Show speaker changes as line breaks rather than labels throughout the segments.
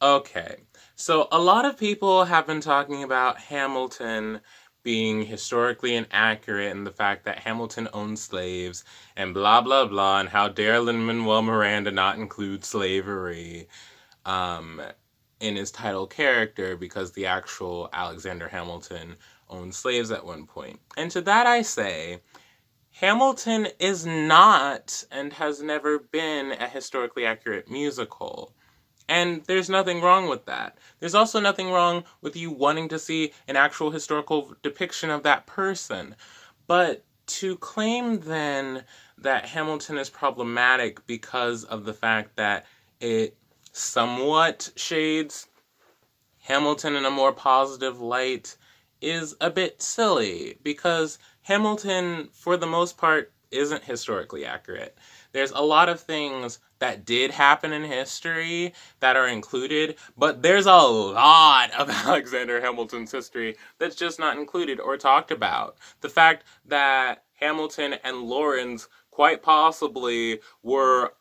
Okay, so a lot of people have been talking about Hamilton being historically inaccurate and the fact that Hamilton owned slaves and blah blah blah, and how dare Lin-Manuel Miranda not include slavery um, in his title character because the actual Alexander Hamilton owned slaves at one point. And to that I say, Hamilton is not and has never been a historically accurate musical. And there's nothing wrong with that. There's also nothing wrong with you wanting to see an actual historical depiction of that person. But to claim then that Hamilton is problematic because of the fact that it somewhat shades Hamilton in a more positive light is a bit silly, because Hamilton, for the most part, isn't historically accurate. There's a lot of things that did happen in history that are included, but there's a lot of Alexander Hamilton's history that's just not included or talked about. The fact that Hamilton and Lawrence quite possibly were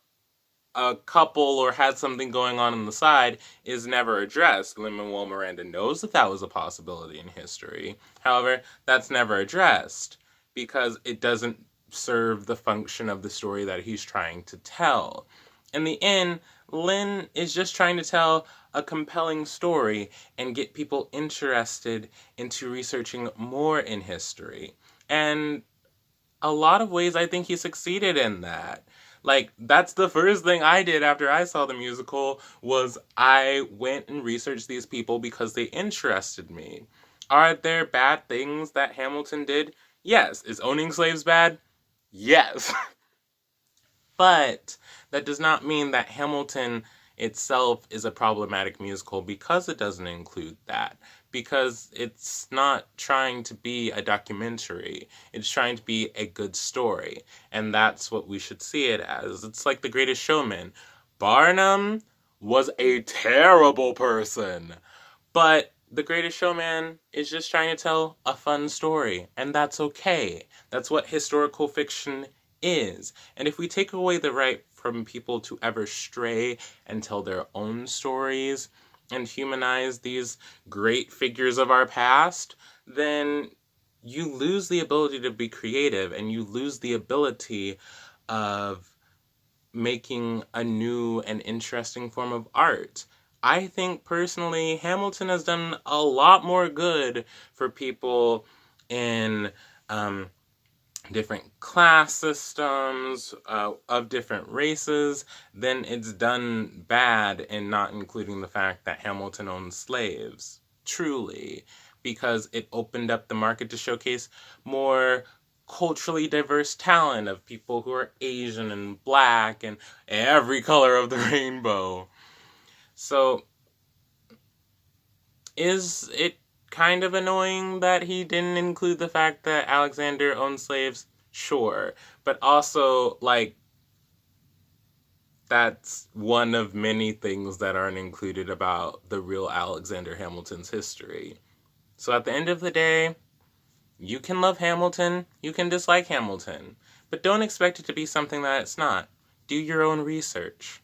a couple or had something going on the side is never addressed. Lin-Manuel Miranda knows that that was a possibility in history. However, that's never addressed because it doesn't serve the function of the story that he's trying to tell. In the end, Lin is just trying to tell a compelling story and get people interested into researching more in history. And a lot of ways I think he succeeded in that. Like, that's the first thing I did after I saw the musical, was I went and researched these people because they interested me. Are there bad things that Hamilton did? Yes. Is owning slaves bad? Yes. But that does not mean that Hamilton itself is a problematic musical because it doesn't include that. Because it's not trying to be a documentary. It's trying to be a good story. And that's what we should see it as. It's like The Greatest Showman. Barnum was a terrible person. But The Greatest Showman is just trying to tell a fun story. And that's okay. That's what historical fiction is. And if we take away the right from people to ever stray and tell their own stories and humanize these great figures of our past, then you lose the ability to be creative and you lose the ability of making a new and interesting form of art. I think personally Hamilton has done a lot more good for people in different class systems of different races than it's done bad in not including the fact that Hamilton owned slaves. Truly. Because it opened up the market to showcase more culturally diverse talent of people who are Asian and black and every color of the rainbow. So, is it kind of annoying that he didn't include the fact that Alexander owned slaves? Sure. But also, like, that's one of many things that aren't included about the real Alexander Hamilton's history. So at the end of the day, you can love Hamilton, you can dislike Hamilton, but don't expect it to be something that it's not. Do your own research.